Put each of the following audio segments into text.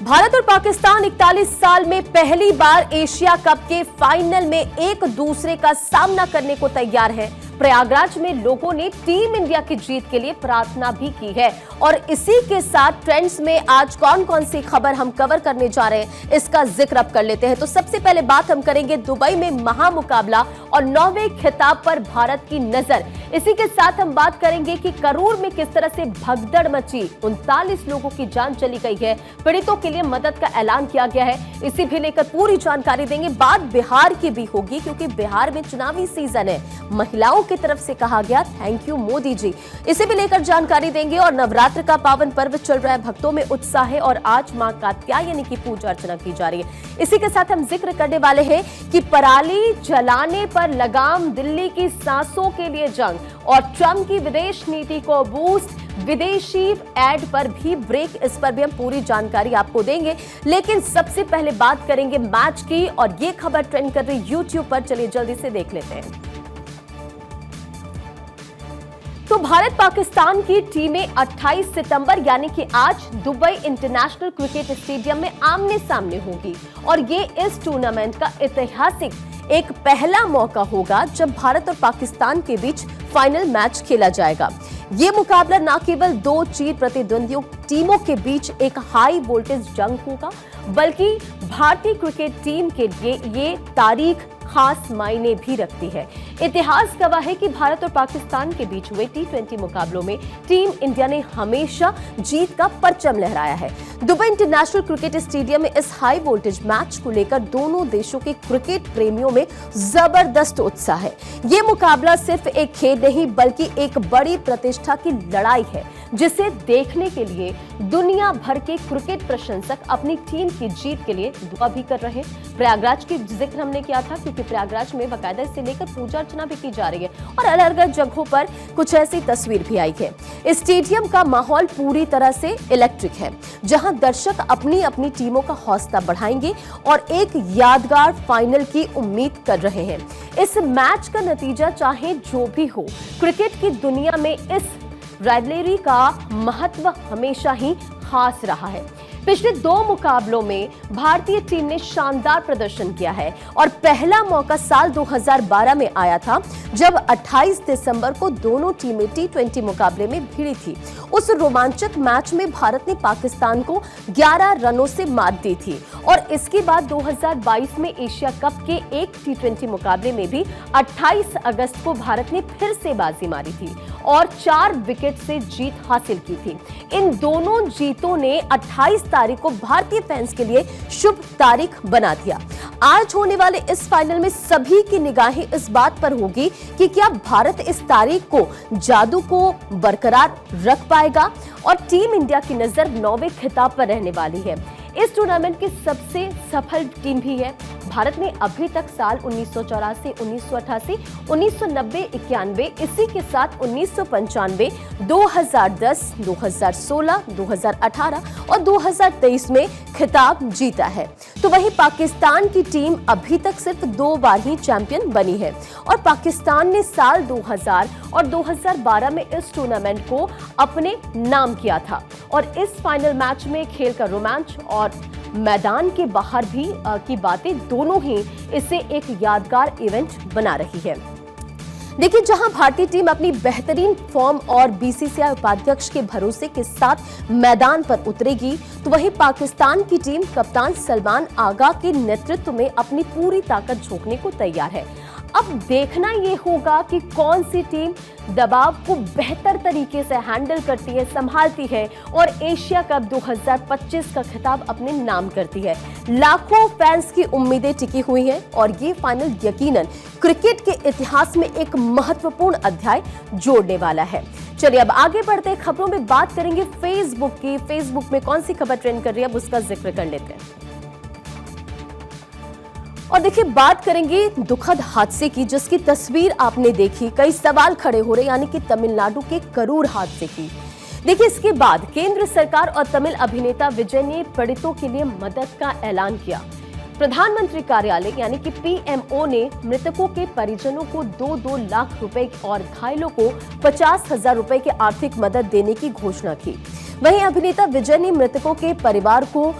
भारत और पाकिस्तान 41 साल में पहली बार एशिया कप के फाइनल में एक दूसरे का सामना करने को तैयार है। प्रयागराज में लोगों ने टीम इंडिया की जीत के लिए प्रार्थना भी की है। और इसी के साथ ट्रेंड्स में आज कौन कौन सी खबर हम कवर करने जा रहे हैं, इसका जिक्र अब कर लेते हैं। तो सबसे पहले बात हम करेंगे दुबई में महामुकाबला और 9वें खिताब पर भारत की नजर। इसी के साथ हम बात करेंगे कि करूर में किस तरह से भगदड़ मची, 39 लोगों की जान चली गई है, पीड़ितों के लिए मदद का ऐलान किया गया है। इसी भी लेकर पूरी जानकारी देंगे। बात बिहार की भी होगी क्योंकि बिहार में चुनावी सीजन है। महिलाओं की तरफ से कहा गया थैंक यू मोदी जी, इसे भी लेकर जानकारी देंगे। और नवरात्र का पावन पर्व चल रहा है, भक्तों में उत्साह है और आज मां कात्यायनी की पूजा अर्चना की जा रही है। इसी के साथ हम जिक्र करने वाले हैं कि पराली जलाने पर लगाम, दिल्ली की सांसों के लिए जंग और ट्रंप की विदेश नीति को बूस्ट, विदेशी एड पर भी ब्रेक, इस पर भी हम पूरी जानकारी आपको देंगे। लेकिन सबसे पहले बात करेंगे मैच की और ये खबर ट्रेंड कर रही यूट्यूब पर, चलिए जल्दी से देख लेते हैं। तो भारत पाकिस्तान की टीमें 28 सितंबर यानी कि आज दुबई इंटरनेशनल क्रिकेट स्टेडियम में आमने सामने होगी और ये इस टूर्नामेंट का ऐतिहासिक एक पहला मौका होगा जब भारत और पाकिस्तान के बीच फाइनल मैच खेला जाएगा। ये मुकाबला न केवल दो चिर प्रतिद्वंदियों टीमों के बीच एक हाई वोल्टेज जंग होगा, बल्कि भारतीय क्रिकेट टीम के लिए ये तारीख खास मायने भी रखती है। इतिहास गवाह है कि भारत और पाकिस्तान के बीच हुए T20 मुकाबलों में टीम इंडिया ने हमेशा जीत का परचम लहराया है। दुबई इंटरनेशनल क्रिकेट स्टेडियम में इस हाई वोल्टेज मैच को लेकर दोनों देशों के क्रिकेट प्रेमियों में जबरदस्त उत्साह है। ये मुकाबला सिर्फ एक खेल नहीं बल्कि एक बड़ी प्रतिष्ठा की लड़ाई है, जिसे देखने के लिए दुनिया भर के क्रिकेट प्रशंसक अपनी टीम की जीत के लिए दुआ भी कर रहे हैं। प्रयागराज की जिक्र हमने किया था क्योंकि प्रयागराज में बाकायदा इसे लेकर पूजा अर्चना भी की जा रही है और अलग अलग जगहों पर कुछ ऐसी तस्वीर भी आई है। स्टेडियम का माहौल पूरी तरह से इलेक्ट्रिक है, जहां दर्शक अपनी अपनी टीमों का हौसला बढ़ाएंगे और एक यादगार फाइनल की उम्मीद कर रहे हैं। इस मैच का नतीजा चाहे जो भी हो, क्रिकेट की दुनिया में इस राइवलरी का महत्व हमेशा ही खास रहा है। पिछले दो मुकाबलों में भारतीय टीम ने शानदार प्रदर्शन किया है और पहला मौका साल 2012 में आया था जब 28 दिसंबर को दोनों टीमें T20 मुकाबले में भिड़ी थी। उस रोमांचक मैच में भारत ने पाकिस्तान को 11 रनों से मात दी थी और इसके बाद 2022 में एशिया कप के एक T20 मुकाबले में भी 28 अगस्त को भारत ने फिर से बाजी मारी थी और 4 विकेट से जीत हासिल की थी। इन दोनों जीतों ने 28 तारीख को भारतीय फैंस के लिए शुभ तारीख बना दिया। आज होने वाले इस फाइनल में सभी की निगाहें इस बात पर होगी कि क्या भारत इस तारीख को जादू को बरकरार रख पाएगा और टीम इंडिया की नजर 9वें खिताब पर रहने वाली है। इस टूर्नामेंट की सबसे सफल टीम भी है। भारत ने अभी तक साल 1984, 1988, 1990, 91, इसी के साथ 1995, 2010, 2016, 2018 और 2023 में खिताब जीता है। तो वहीं पाकिस्तान की टीम अभी तक सिर्फ 2 बार ही चैंपियन बनी है और पाकिस्तान ने साल 2000 और 2012 में इस टूर्नामेंट को अपने नाम किया था और इस फाइनल मैच में खेल का रोमांच और मैदान के बाहर भी की बातें दोनों ही इसे एक यादगार इवेंट बना रही है। देखिए, जहां भारतीय टीम अपनी बेहतरीन फॉर्म और बीसीसीआई उपाध्यक्ष के भरोसे के साथ मैदान पर उतरेगी, तो वहीं पाकिस्तान की टीम कप्तान सलमान आगा के नेतृत्व में अपनी पूरी ताकत झोंकने को तैयार है। अब देखना ये होगा कि कौन सी टीम दबाव को बेहतर तरीके से हैंडल करती है, संभालती है और एशिया कप 2025 का खिताब अपने नाम करती है। लाखों फैंस की उम्मीदें टिकी हुई हैं और ये फाइनल यकीनन क्रिकेट के इतिहास में एक महत्वपूर्ण अध्याय जोड़ने वाला है। चलिए अब आगे बढ़ते हैं, खबरों में बात करेंगे फेसबुक की। फेसबुक में कौन सी खबर ट्रेंड कर रही है, अब उसका जिक्र कर लेते हैं। और देखिए, बात करेंगे दुखद हादसे की जिसकी तस्वीर आपने देखी। कई सवाल खड़े हो रहे, यानी कि तमिलनाडु के करूर हादसे की। देखिए, इसके बाद केंद्र सरकार और तमिल अभिनेता विजय ने पीड़ितों के लिए मदद का ऐलान किया। प्रधानमंत्री कार्यालय यानी कि पीएमओ ने मृतकों के परिजनों को 2-2 लाख रुपए और घायलों को 50,000 रुपए की आर्थिक मदद देने की घोषणा की। वहीं अभिनेता विजय ने मृतकों के परिवार को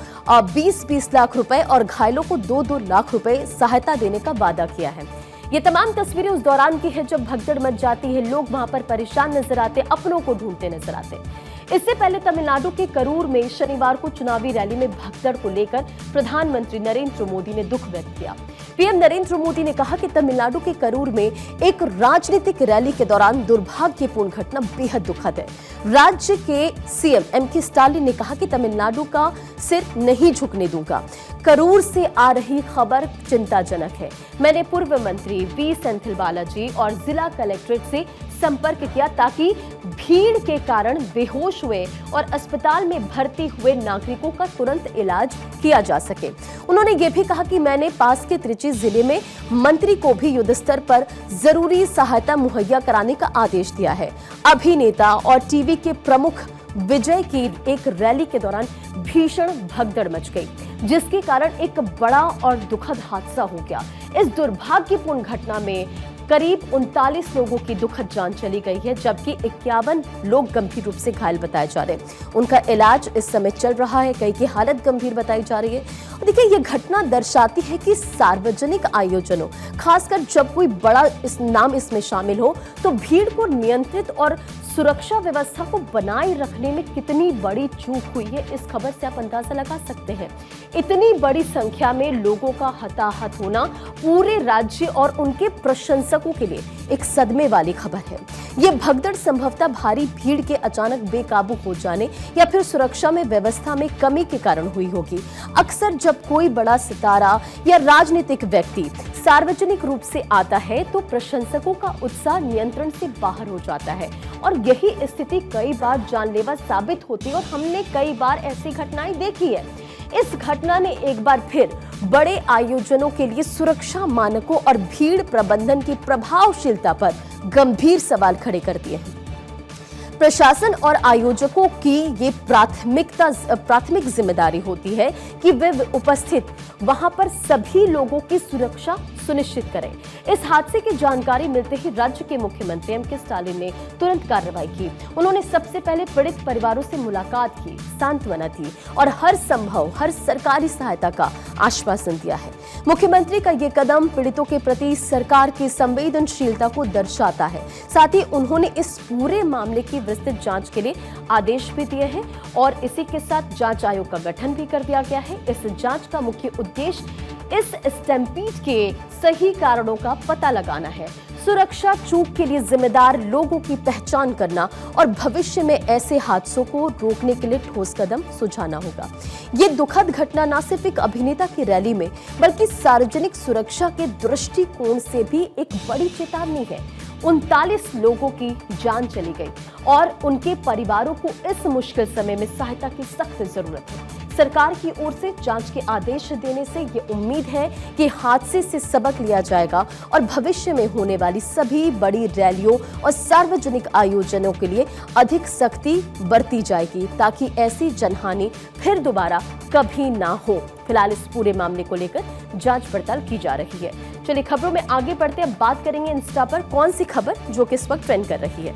20-20 लाख रुपए और घायलों को 2-2 लाख रुपए सहायता देने का वादा किया है। ये तमाम तस्वीरें उस दौरान की है जब भगदड़ मच जाती है, लोग वहां पर परेशान नजर आते, अपनों को ढूंढते नजर आते। इससे पहले तमिलनाडु के करूर में शनिवार को चुनावी रैली में भगदड़ को लेकर प्रधानमंत्री नरेंद्र मोदी ने दुख व्यक्त किया। पीएम नरेंद्र मोदी ने कहा कि तमिलनाडु के करूर में एक राजनीतिक रैली के दौरान दुर्भाग्यपूर्ण घटना बेहद दुखद है। राज्य के सीएम एमके स्टालिन ने कहा कि तमिलनाडु का सिर नहीं झुकने दूंगा। करूर से आ रही खबर चिंताजनक है। मैंने पूर्व मंत्री वी सेंथिल बालाजी और जिला कलेक्ट्रेट से संपर्क किया ताकि भीड़ के कारण बेहोश हुए और अस्पताल में भर्ती हुए नागरिकों का तुरंत इलाज किया जा सके। उन्होंने ये भी कहा कि मैंने पास के त्रिची जिले में मंत्री को भी युद्ध स्तर पर जरूरी सहायता मुहैया कराने का आदेश दिया है। अभिनेता और टीवी के प्रमुख विजय की एक रैली के दौरान भीषण भगदड़ मच गई, जिसके कारण एक बड़ा और दुखद हादसा हो गया। इस दुर्भाग्यपूर्ण घटना में करीब 39 लोगों की दुखद जान चली गई है, जबकि 51 लोग गंभीर रूप से घायल बताए जा रहे हैं। उनका इलाज इस समय चल रहा है, कई की हालत गंभीर बताई जा रही है। और देखिए, ये घटना दर्शाती है कि सार्वजनिक आयोजनों, खासकर जब कोई बड़ा नाम इसमें शामिल हो, तो भीड़ को नियंत्रित और सुरक्षा व्यवस्था को बनाए रखने में कितनी बड़ी चूक हुई है, इस खबर से आप अंदाजा लगा सकते हैं। इतनी बड़ी संख्या में लोगों का हताहत होना पूरे राज्य और उनके प्रशंसकों के लिए एक सदमे वाली खबर है। ये भगदड़ संभवतः भारी भीड़ के अचानक बेकाबू हो जाने या फिर सुरक्षा में व्यवस्था में कमी के कारण हुई होगी। अक्सर जब कोई बड़ा सितारा या राजनीतिक व्यक्ति सार्वजनिक रूप से आता है तो प्रशंसकों का उत्साह नियंत्रण से बाहर हो जाता है और यही स्थिति कई बार जानलेवा साबित होती है और हमने कई बार ऐसी घटनाएं देखी है। इस घटना ने एक बार फिर बड़े आयोजनों के लिए सुरक्षा मानकों और भीड़ प्रबंधन की प्रभावशीलता पर गंभीर सवाल खड़े कर दिए हैं। प्रशासन और आयोजकों की ये प्राथमिक जिम्मेदारी होती है कि वे उपस्थित वहां पर सभी लोगों की सुरक्षा सुनिश्चित करें। इस हादसे की जानकारी मिलते ही राज्य के मुख्यमंत्री एमके स्टालिन ने तुरंत कार्रवाई की। उन्होंने सबसे पहले पीड़ित परिवारों से मुलाकात की, सांत्वना दी और हर सरकारी सहायता का आश्वासन दिया है। मुख्यमंत्री का ये कदम पीड़ितों के प्रति सरकार की संवेदनशीलता को दर्शाता है। साथ ही उन्होंने इस पूरे मामले की विस्तृत जांच के लिए आदेश भी दिए हैं और इसी के साथ जांच आयोग का गठन भी कर दिया गया है। इस जांच का मुख्य उद्देश्य इस स्टैम्पीड के सही कारणों का पता लगाना है, सुरक्षा चूक के लिए जिम्मेदार लोगों की पहचान करना और भविष्य में ऐसे हादसों को रोकने के लिए ठोस कदम सुझाना होगा। ये दुखद घटना न सिर्फ एक अभिनेता की रैली में बल्कि सार्वजनिक सुरक्षा के दृष्टिकोण से भी एक बड़ी चेतावनी है। 39 लोगों की जान चली गई और उनके परिवारों को इस मुश्किल समय में सहायता की सख्त जरूरत है। सरकार की ओर से जांच के आदेश देने से ये उम्मीद है कि हादसे से सबक लिया जाएगा और भविष्य में होने वाली सभी बड़ी रैलियों और सार्वजनिक आयोजनों के लिए अधिक सख्ती बरती जाएगी ताकि ऐसी जनहानि फिर दोबारा कभी ना हो। फिलहाल इस पूरे मामले को लेकर जांच पड़ताल की जा रही है। चलिए खबरों में आगे बढ़ते हैं, बात करेंगे इंस्टा पर कौन सी खबर जो कि इस वक्त ट्रेंड कर रही है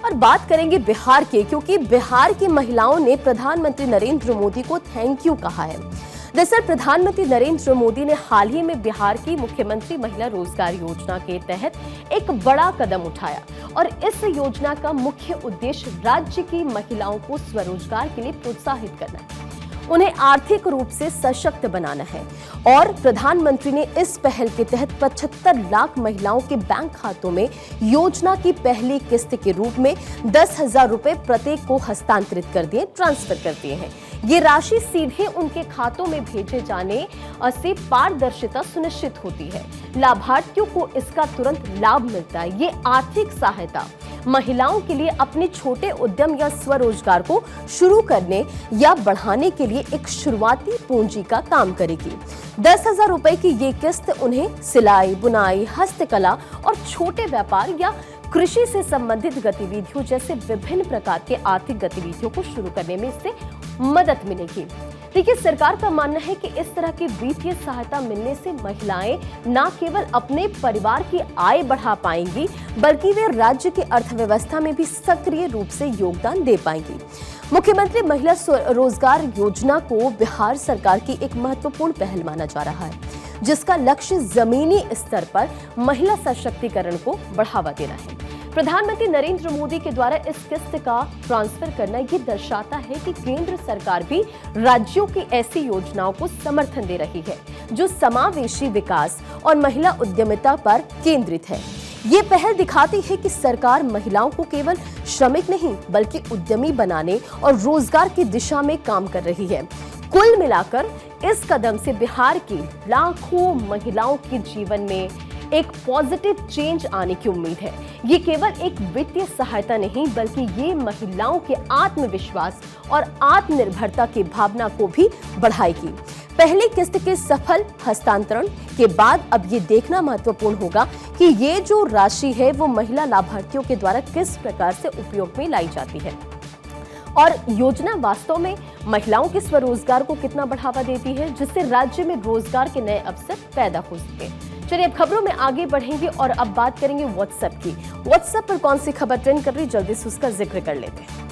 और बात करेंगे बिहार के, क्योंकि बिहार की महिलाओं ने प्रधानमंत्री नरेंद्र मोदी को थैंक यू कहा है। दरअसल प्रधानमंत्री नरेंद्र मोदी ने हाल ही में बिहार की मुख्यमंत्री महिला रोजगार योजना के तहत एक बड़ा कदम उठाया और इस योजना का मुख्य उद्देश्य राज्य की महिलाओं को स्वरोजगार के लिए प्रोत्साहित करना है, उन्हें आर्थिक रूप से सशक्त बनाना है। और प्रधानमंत्री ने इस पहल के तहत 75 लाख महिलाओं के बैंक खातों में योजना की पहली किस्त के रूप में 10,000 रुपए प्रत्येक को हस्तांतरित कर दिए, ट्रांसफर कर दिए हैं। ये राशि सीधे उनके खातों में भेजे जाने से पारदर्शिता सुनिश्चित होती है, लाभार्थियों को इसका तुरंत लाभ मिलता है। ये आर्थिक सहायता महिलाओं के लिए अपने छोटे उद्यम या स्वरोजगार को शुरू करने या बढ़ाने के लिए एक शुरुआती पूंजी का काम करेगी। 10,000 रुपए की ये किस्त उन्हें सिलाई, बुनाई, हस्तकला और छोटे व्यापार या कृषि से संबंधित गतिविधियों जैसे विभिन्न प्रकार के आर्थिक गतिविधियों को शुरू करने में इससे मदद मिलेगी। देखिए, सरकार का मानना है कि इस तरह की वित्तीय सहायता मिलने से महिलाएं न केवल अपने परिवार की आय बढ़ा पाएंगी, बल्कि वे राज्य की अर्थव्यवस्था में भी सक्रिय रूप से योगदान दे पाएंगी। मुख्यमंत्री महिला रोजगार योजना को बिहार सरकार की एक महत्वपूर्ण पहल माना जा रहा है, जिसका लक्ष्य जमीनी स्तर पर महिला सशक्तिकरण को बढ़ावा देना है। प्रधानमंत्री नरेंद्र मोदी के द्वारा इस किस्त का ट्रांसफर करना ये दर्शाता है कि केंद्र सरकार भी राज्यों की ऐसी योजनाओं को समर्थन दे रही है जो समावेशी विकास और महिला उद्यमिता पर केंद्रित है। ये पहल दिखाती है कि सरकार महिलाओं को केवल श्रमिक नहीं बल्कि उद्यमी बनाने और रोजगार की दिशा में काम कर रही है। कुल मिलाकर इस कदम से बिहार की लाखों महिलाओं के जीवन में एक पॉजिटिव चेंज आने की उम्मीद है। ये केवल एक वित्तीय सहायता नहीं बल्कि ये महिलाओं के आत्मविश्वास और आत्मनिर्भरता की भावना को भी बढ़ाएगी। पहली किस्त के सफल हस्तांतरण के बाद अब ये देखना महत्वपूर्ण होगा कि ये जो राशि है वो महिला लाभार्थियों के द्वारा किस प्रकार से उपयोग में लाई जाती है और योजना वास्तव में महिलाओं के स्वरोजगार को कितना बढ़ावा देती है, जिससे राज्य में रोजगार के नए अवसर पैदा हो सके। चलिए अब खबरों में आगे बढ़ेंगे और अब बात करेंगे व्हाट्सएप की। व्हाट्सएप पर कौन सी खबर ट्रेंड कर रही, जल्दी से उसका जिक्र कर लेते हैं।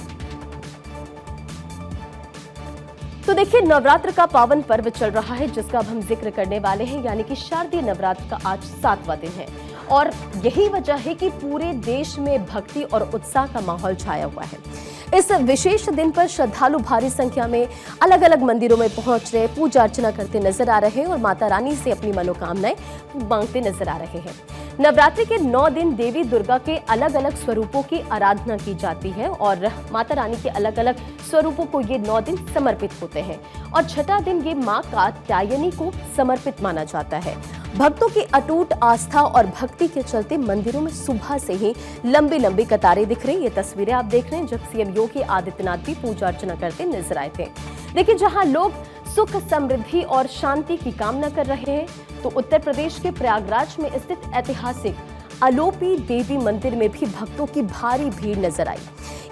तो देखिए, नवरात्र का पावन पर्व चल रहा है जिसका अब हम जिक्र करने वाले हैं, यानी कि शारदीय नवरात्र का आज 7वां दिन है और यही वजह है कि पूरे देश में भक्ति और उत्साह का माहौल छाया हुआ है। इस विशेष दिन पर श्रद्धालु भारी संख्या में अलग अलग मंदिरों में पहुंच रहे, पूजा अर्चना करते नजर आ रहे हैं और माता रानी से अपनी मनोकामनाएं मांगते नजर आ रहे हैं। नवरात्रि के 9 दिन देवी दुर्गा के अलग अलग स्वरूपों की आराधना की जाती है और माता रानी के अलग अलग स्वरूपों को ये 9 दिन समर्पित होते हैं और छठा दिन ये मां कात्यायनी को समर्पित माना जाता है। भक्तों की अटूट आस्था और भक्ति के चलते मंदिरों में सुबह से ही लंबी लंबी कतारें दिख रही। ये तस्वीरें आप देख रहे हैं जब सीएम योगी आदित्यनाथ भी पूजा अर्चना करते नजर आए थे। लेकिन जहां लोग सुख, समृद्धि और शांति की कामना कर रहे हैं, तो उत्तर प्रदेश के प्रयागराज में स्थित ऐतिहासिक अलोपी देवी मंदिर में भी भक्तों की भारी भीड़ नजर आई।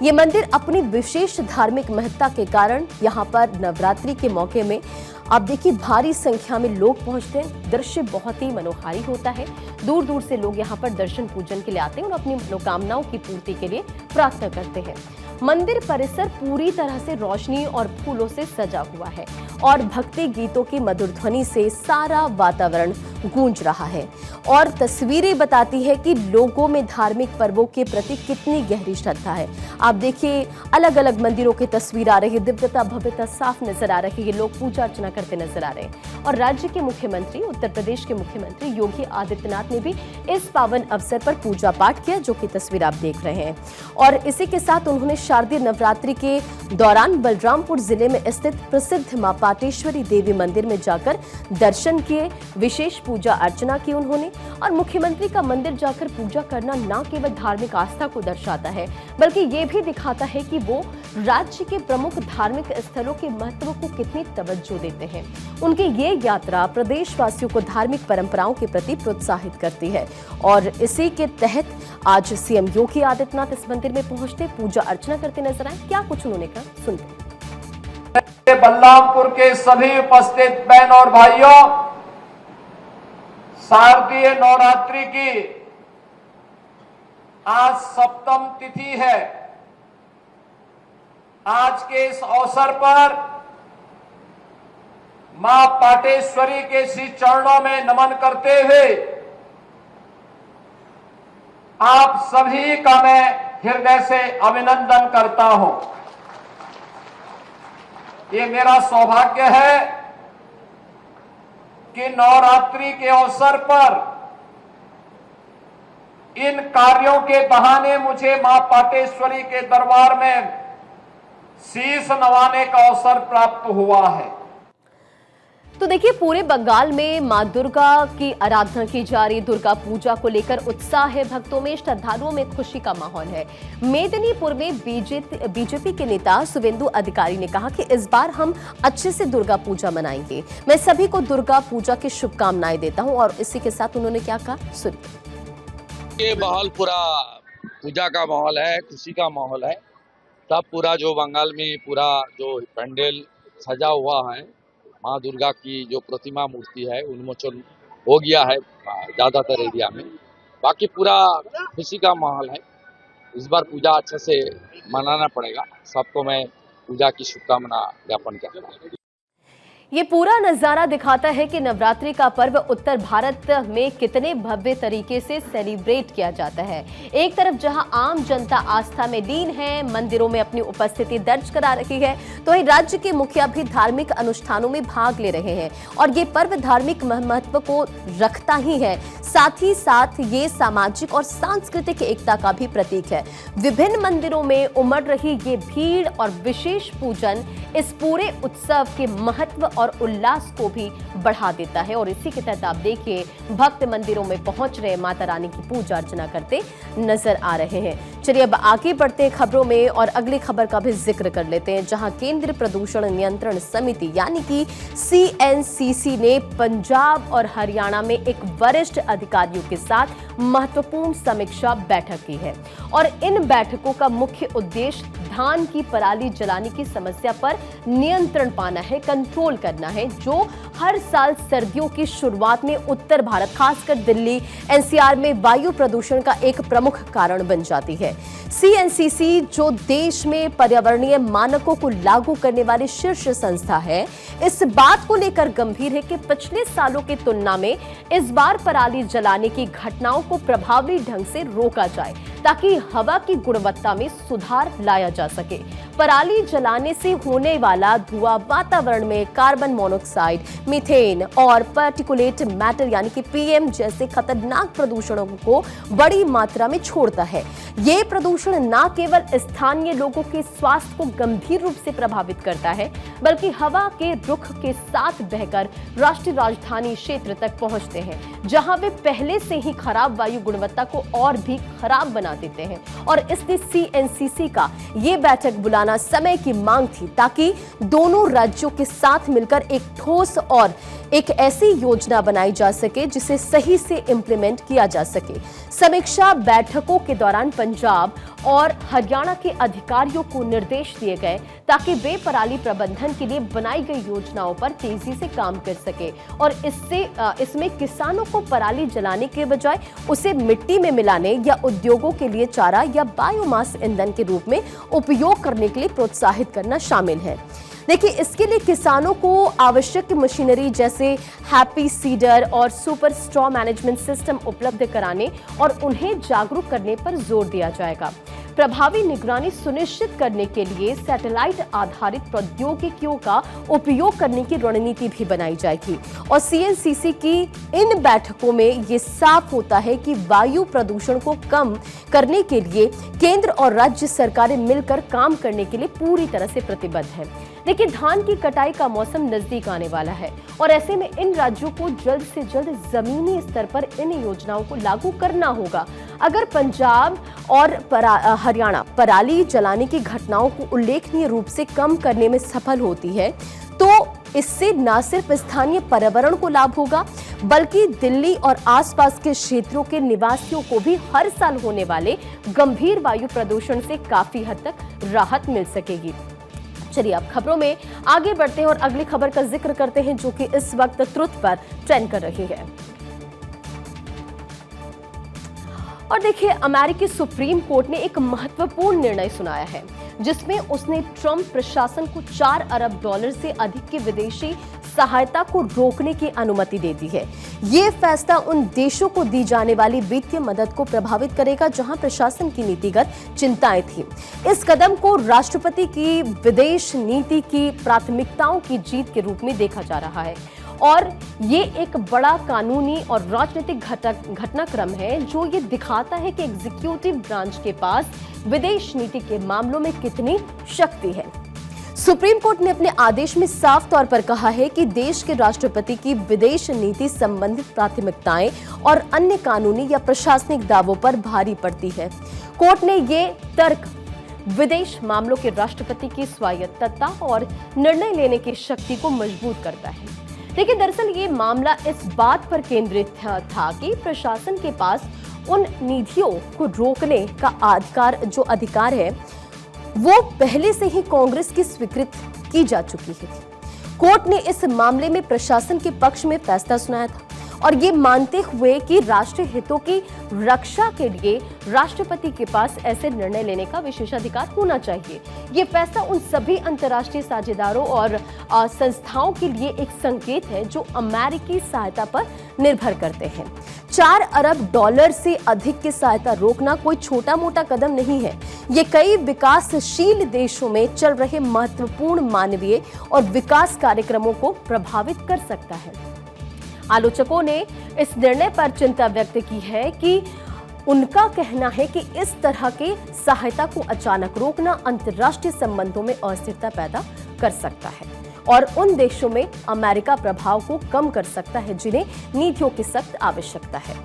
ये मंदिर अपनी विशेष धार्मिक महत्ता के कारण यहाँ पर नवरात्रि के मौके में आप देखिए भारी संख्या में लोग पहुंचते हैं। दृश्य बहुत ही मनोहारी होता है। दूर दूर से लोग यहाँ पर दर्शन पूजन के लिए आते हैं और अपनी मनोकामनाओं की पूर्ति के लिए प्रार्थना करते हैं। मंदिर परिसर पूरी तरह से रोशनी और फूलों से सजा हुआ है और भक्ति गीतों की मधुर ध्वनि से सारा वातावरण गूंज रहा है और तस्वीरें बताती है कि लोगों में धार्मिक पर्वों के प्रति कितनी गहरी श्रद्धा है। आप देखिए, अलग अलग मंदिरों की तस्वीर आ रही है, दिव्यता भव्यता साफ नजर आ रही है, लोग पूजा अर्चना करते नजर आ रहे हैं और राज्य के मुख्यमंत्री, उत्तर प्रदेश के मुख्यमंत्री योगी आदित्यनाथ ने भी इस पावन अवसर पर पूजा पाठ किया, जो की तस्वीर आप देख रहे हैं। और इसी के साथ उन्होंने शारदीय नवरात्रि के दौरान बलरामपुर जिले में स्थित प्रसिद्ध मां पाटेश्वरी देवी मंदिर में जाकर दर्शन किए, विशेष पूजा अर्चना की उन्होंने। और मुख्यमंत्री का मंदिर जाकर पूजा करना न केवल धार्मिक आस्था को दर्शाता है बल्कि ये भी दिखाता है कि वो राज्य के प्रमुख धार्मिक स्थलों के महत्व को कितनी तवज्जो देते हैं। उनकी ये यात्रा प्रदेशवासियों को धार्मिक परंपराओं के प्रति प्रोत्साहित करती है और इसी के तहत आज सीएम योगी आदित्यनाथ इस मंदिर में पहुंचते पूजा अर्चना करते नजर आए। क्या कुछ उन्होंने कहा, सुनते। बलरामपुर के सभी उपस्थित बहन और भाइयों, शारदीय नवरात्रि की आज 7वीं तिथि है। आज के इस अवसर पर मां पाटेश्वरी के श्री चरणों में नमन करते हुए आप सभी का मैं हृदय से अभिनंदन करता हूं। ये मेरा सौभाग्य है कि नवरात्रि के अवसर पर इन कार्यों के बहाने मुझे मां पाटेश्वरी के दरबार में शीश नवाने का अवसर प्राप्त हुआ है। तो देखिए, पूरे बंगाल में मां दुर्गा की आराधना की जा रही, दुर्गा पूजा को लेकर उत्साह है भक्तों में, श्रद्धालुओं में खुशी का माहौल है। मेदिनीपुर में बीजेपी के नेता शुभेंदु अधिकारी ने कहा कि इस बार हम अच्छे से दुर्गा पूजा मनाएंगे। मैं सभी को दुर्गा पूजा की शुभकामनाएं देता हूं और इसी के साथ उन्होंने क्या कहा, सुनिए। ये माहौल पूरा पूजा का माहौल है, खुशी का माहौल है सब पूरा जो बंगाल में पूरा जो पंडाल सजा हुआ है, माँ दुर्गा की जो प्रतिमा मूर्ति है उन्मोचन हो गया है ज्यादातर एरिया में। बाकी पूरा खुशी का माहौल है। इस बार पूजा अच्छे से मनाना पड़ेगा। सबको मैं पूजा की शुभकामना ज्ञापन करता हूँ। ये पूरा नजारा दिखाता है कि नवरात्रि का पर्व उत्तर भारत में कितने भव्य तरीके से सेलिब्रेट किया जाता है। एक तरफ जहां आम जनता आस्था में लीन है, मंदिरों में अपनी उपस्थिति दर्ज करा रही है, तो वहीं राज्य के मुखिया भी धार्मिक अनुष्ठानों में भाग ले रहे हैं और ये पर्व धार्मिक महत्व को रखता ही है, साथ ही साथ ये सामाजिक और सांस्कृतिक एकता का भी प्रतीक है। विभिन्न मंदिरों में उमड़ रही ये भीड़ और विशेष पूजन इस पूरे उत्सव के महत्व और उल्लास को भी बढ़ा देता है और इसी के तहत आप देखिए भक्त मंदिरों में पहुंच रहे माता रानी की पूजा अर्चना करते नजर आ रहे हैं। चलिए अब आगे बढ़ते हैं खबरों में और अगली खबर का भी जिक्र कर लेते हैं, जहां केंद्रीय प्रदूषण नियंत्रण समिति यानी कि CNCC ने पंजाब और हरियाणा में एक वरिष्ठ अधिकारियों के साथ महत्वपूर्ण समीक्षा बैठक की है और इन बैठकों का मुख्य उद्देश्य धान की पराली जलाने की समस्या पर नियंत्रण पाना है, कंट्रोल करना है, जो हर साल सर्दियों की शुरुआत में उत्तर भारत खासकर दिल्ली NCR में वायु प्रदूषण का एक प्रमुख कारण बन जाती है। CNCC जो देश में पर्यावरणीय मानकों को लागू करने वाली शीर्ष संस्था है, इस बात को लेकर गंभीर है कि पिछले सालों की तुलना में इस बार पराली जलाने की घटनाओं को प्रभावी ढंग से रोका जाए ताकि हवा की गुणवत्ता में सुधार लाया जा सके। पराली जलाने से होने वाला धुआं वातावरण में कार्बन मोनोऑक्साइड, मीथेन और पार्टिकुलेट मैटर यानी कि PM जैसे खतरनाक प्रदूषणों को बड़ी मात्रा में छोड़ता है। ये प्रदूषण न केवल स्थानीय लोगों के स्वास्थ्य को गंभीर रूप से प्रभावित करता है, बल्कि हवा के रुख के साथ बहकर राष्ट्रीय राजधानी क्षेत्र तक पहुंचते हैं, जहां वे पहले से ही खराब वायु गुणवत्ता को और भी खराब बना देते हैं। और इसलिए CNCC का ये बैठक बुलाना समय की मांग थी ताकि दोनों राज्यों के साथ मिलकर एक ठोस और एक ऐसी योजना बनाई जा सके जिसे सही से इंप्लीमेंट किया जा सके। समीक्षा बैठकों के दौरान पंजाब और हरियाणा के अधिकारियों को निर्देश दिए गए ताकि वे पराली प्रबंधन के लिए बनाई गई योजनाओं पर तेजी से काम कर सके और इसमें किसानों को पराली जलाने के बजाय उसे मिट्टी में मिलाने या उद्योगों के लिए चारा या बायोमास ईंधन के रूप में उपयोग करने के लिए प्रोत्साहित करना शामिल है। देखिए, इसके लिए किसानों को आवश्यक मशीनरी जैसे हैप्पी सीडर और सुपर स्ट्रॉ मैनेजमेंट सिस्टम उपलब्ध कराने और उन्हें जागरूक करने पर जोर दिया जाएगा। प्रभावी निगरानी सुनिश्चित करने के लिए सैटेलाइट आधारित प्रौद्योगिकियों का उपयोग करने की रणनीति भी बनाई जाएगी और CNCC की इन बैठकों में ये साफ होता है कि वायु प्रदूषण को कम करने के लिए केंद्र और राज्य सरकारें मिलकर काम करने के लिए पूरी तरह से प्रतिबद्ध हैं। देखिए, धान की कटाई का मौसम नजदीक आने वाला है और ऐसे में इन राज्यों को जल्द से जल्द जमीनी स्तर पर इन योजनाओं को लागू करना होगा। अगर पंजाब और हरियाणा पराली जलाने की घटनाओं को उल्लेखनीय रूप से कम करने में सफल होती है तो इससे न सिर्फ स्थानीय पर्यावरण को लाभ होगा बल्कि दिल्ली और आसपास के क्षेत्रों के निवासियों को भी हर साल होने वाले गंभीर वायु प्रदूषण से काफी हद तक राहत मिल सकेगी। चलिए अब खबरों में आगे बढ़ते हैं और अगली खबर का जिक्र करते हैं जो कि इस वक्त ट्रुथ पर ट्रेंड कर रही है। और देखिए, अमेरिकी सुप्रीम कोर्ट ने एक महत्वपूर्ण निर्णय सुनाया है जिसमें उसने ट्रंप प्रशासन को $4 अरब से अधिक की विदेशी सहायता को रोकने की अनुमति दे दी है। ये फैसला उन देशों को दी जाने वाली वित्तीय मदद को प्रभावित करेगा जहां प्रशासन की नीतिगत चिंताएं थी। इस कदम को राष्ट्रपति की विदेश नीति की प्राथमिकताओं की जीत के रूप में देखा जा रहा है और ये एक बड़ा कानूनी और राजनीतिक घटनाक्रम है जो ये दिखाता है कि एग्जीक्यूटिव ब्रांच के पास विदेश नीति के मामलों में कितनी शक्ति है। सुप्रीम कोर्ट ने अपने आदेश में साफ तौर पर कहा है कि देश के राष्ट्रपति की विदेश नीति संबंधित प्राथमिकताएं और अन्य कानूनी या प्रशासनिक दावों पर भारी पड़ती है। कोर्ट ने ये तर्क विदेश मामलों के राष्ट्रपति की स्वायत्तता और निर्णय लेने की शक्ति को मजबूत करता है। देखिए, दरअसल ये मामला इस बात पर केंद्रित था कि प्रशासन के पास उन निधियों को रोकने का अधिकार है वो पहले से ही कांग्रेस की स्वीकृत की जा चुकी है। कोर्ट ने इस मामले में प्रशासन के पक्ष में फैसला सुनाया था और ये मानते हुए कि राष्ट्रीय हितों की रक्षा के लिए राष्ट्रपति के पास ऐसे निर्णय लेने का विशेषाधिकार होना चाहिए। ये फैसला उन सभी अंतर्राष्ट्रीय साझेदारों और संस्थाओं के लिए एक संकेत है जो अमेरिकी सहायता पर निर्भर करते हैं। 4 अरब डॉलर से अधिक की सहायता रोकना कोई छोटा मोटा कदम नहीं है। ये कई विकासशील देशों में चल रहे महत्वपूर्ण मानवीय और विकास कार्यक्रमों को प्रभावित कर सकता है। आलोचकों ने इस निर्णय पर चिंता व्यक्त की है कि उनका कहना है कि इस तरह के सहायता को अचानक रोकना अंतर्राष्ट्रीय संबंधों में अस्थिरता पैदा कर सकता है और उन देशों में अमेरिका प्रभाव को कम कर सकता है जिन्हें नीतियों की सख्त आवश्यकता है।